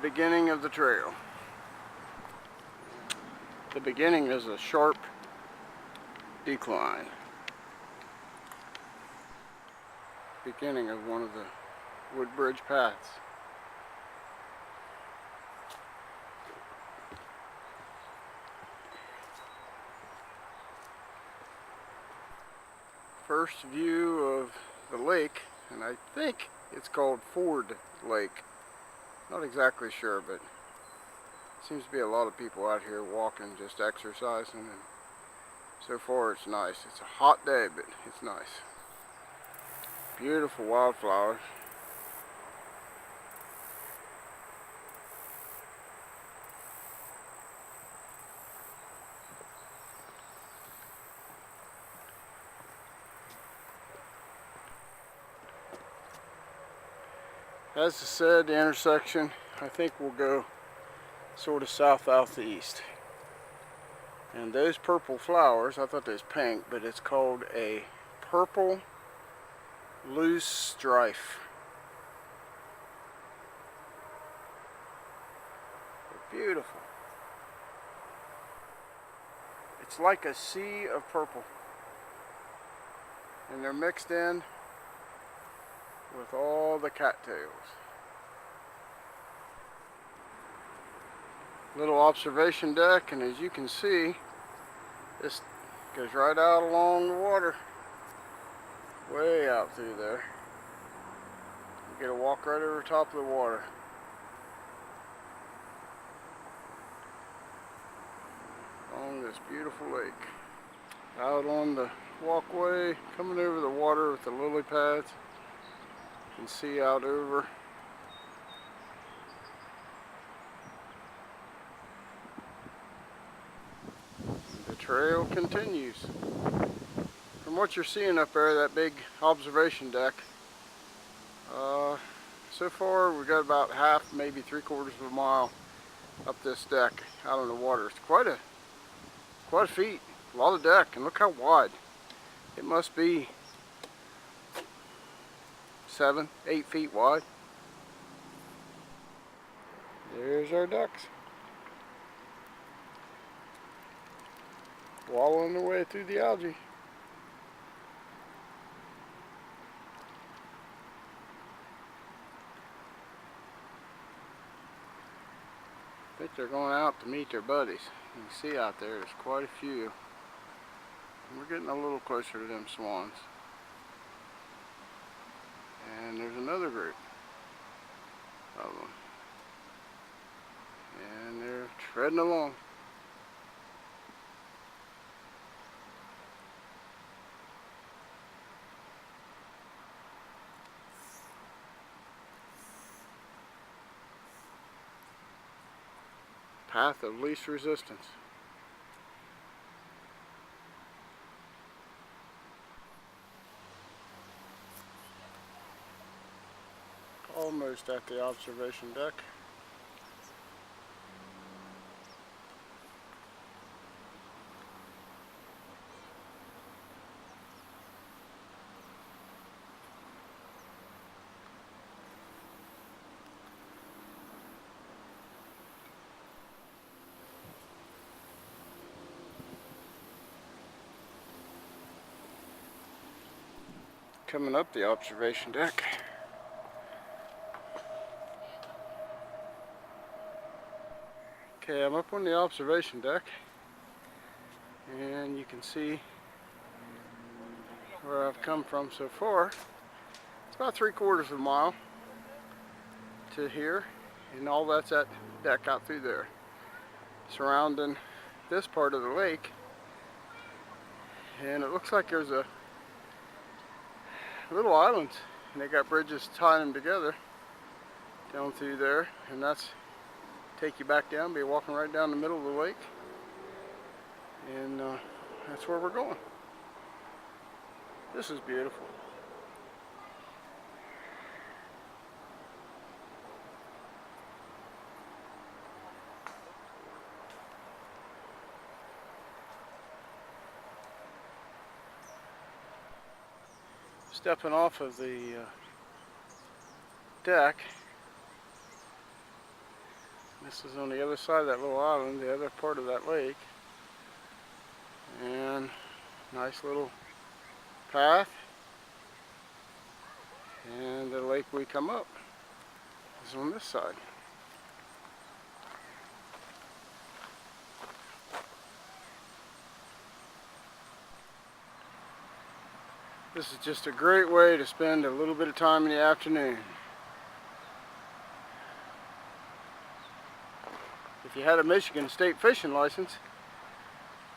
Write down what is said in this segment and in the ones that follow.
beginning of the trail. The beginning is a sharp decline. Beginning of one of the woodbridge paths. First view of the lake, and I think it's called Ford Lake. Not exactly sure, but seems to be a lot of people out here walking, just exercising, and so far it's nice. It's a hot day, but it's nice. Beautiful wildflowers. As I said, the intersection, I think will go sort of south-southeast. And those purple flowers, I thought they was pink, but it's called a purple loose strife. They're beautiful. It's like a sea of purple. And they're mixed in with all the cattails. Little observation deck, and as you can see, this goes right out along the water, way out through there. You get to walk right over top of the water. Along this beautiful lake. Out on the walkway, coming over the water with the lily pads. You can see out over. The trail continues. From what you're seeing up there, that big observation deck, so far we've got about half, maybe 3/4 of a mile up this deck out on the water. It's quite a feat, a lot of deck, and look how wide. It must be 7, 8 feet wide. There's our ducks, wallowing their way through the algae. I think they're going out to meet their buddies. You can see out there, there's quite a few. And we're getting a little closer to them swans. And there's another group of them. And they're treading along. Path of least resistance. Almost at the observation deck. Coming up the observation deck. Okay, I'm up on the observation deck, and you can see where I've come from so far. It's about 3/4 of a mile to here, and all that's that deck out through there, surrounding this part of the lake. And it looks like there's a little island, and they got bridges tying them together down through there, and that's take you back down, be walking right down the middle of the lake, and that's where we're going. This is beautiful. Stepping off of the deck, This is on the other side of that little island, the other part of that lake. And nice little path. And the lake we come up is on this side. This is just a great way to spend a little bit of time in the afternoon. If you had a Michigan state fishing license,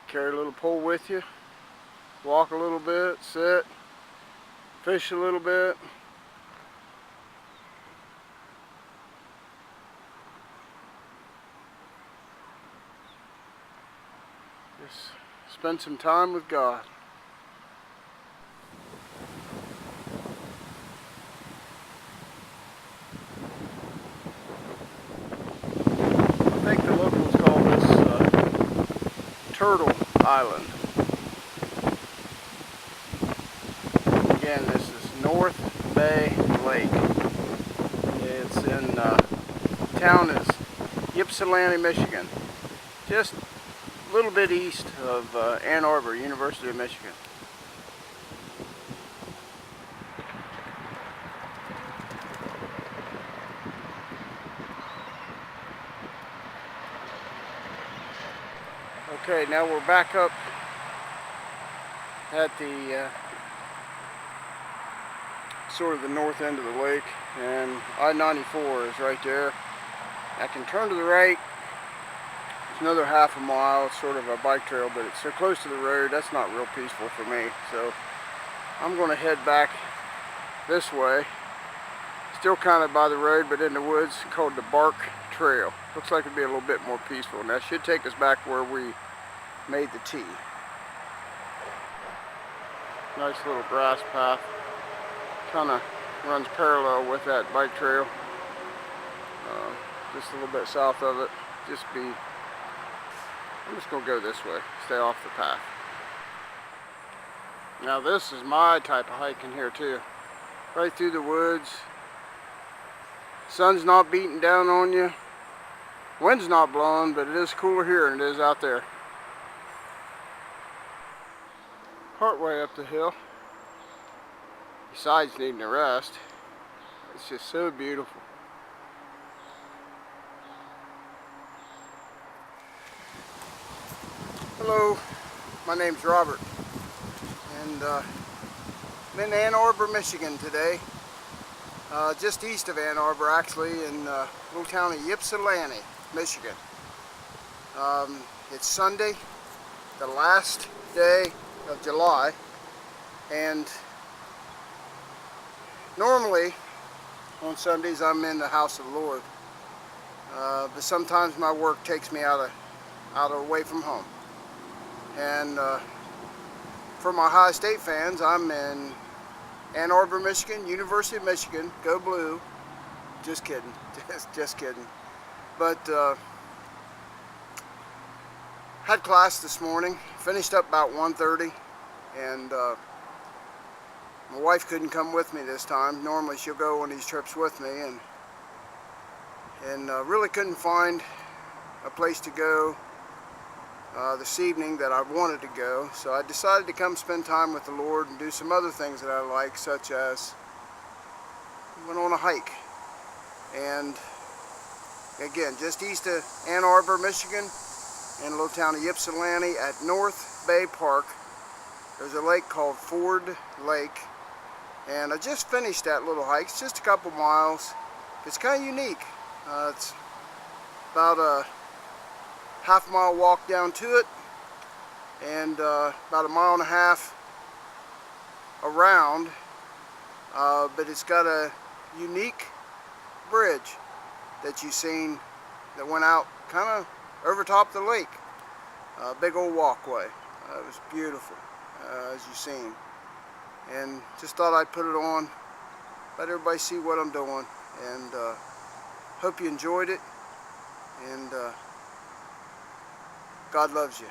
carry a little pole with you, walk a little bit, sit, fish a little bit. Just spend some time with God. I think the locals call this Turtle Island. Again, this is North Bay Lake. It's in town is Yipsilanti, Michigan. Just a little bit east of Ann Arbor, University of Michigan. Okay, now we're back up at the sort of the north end of the lake, and I-94 is right there. I can turn to the right. It's another half a mile. It's sort of a bike trail, but it's so close to the road, that's not real peaceful for me. So I'm going to head back this way. Still kind of by the road, but in the woods, called the Bark Trail. Looks like it'd be a little bit more peaceful, and that should take us back where we made the tee. Nice little grass path. Kind of runs parallel with that bike trail. Just a little bit south of it. I'm just going to go this way, stay off the path. Now this is my type of hiking here too. Right through the woods. Sun's not beating down on you. Wind's not blowing, but it is cooler here than it is out there. Partway up the hill. Besides needing a rest, it's just so beautiful. Hello, my name's Robert, and I'm in Ann Arbor, Michigan today. Just east of Ann Arbor, actually, in the little town of Yipsilanti, Michigan. It's Sunday, the last day of July, and normally on Sundays I'm in the house of the Lord, but sometimes my work takes me out away from home. And for my Ohio State fans, I'm in Ann Arbor, Michigan, University of Michigan, go blue. Just kidding, just kidding. But had class this morning, finished up about 1:30, and my wife couldn't come with me this time. Normally she'll go on these trips with me, and really couldn't find a place to go this evening that I wanted to go, so I decided to come spend time with the Lord and do some other things that I like, such as went on a hike. And again, just east of Ann Arbor, Michigan, in a little town of Yipsilanti at North Bay Park, there's a lake called Ford Lake, and I just finished that little hike. It's just a couple miles. It's kind of unique. It's about a half-mile walk down to it, and about a mile and a half around, but it's got a unique bridge that you've seen that went out kind of over top of the lake. Big old walkway. It was beautiful, as you've seen, and just thought I'd put it on, let everybody see what I'm doing, and hope you enjoyed it, and God loves you.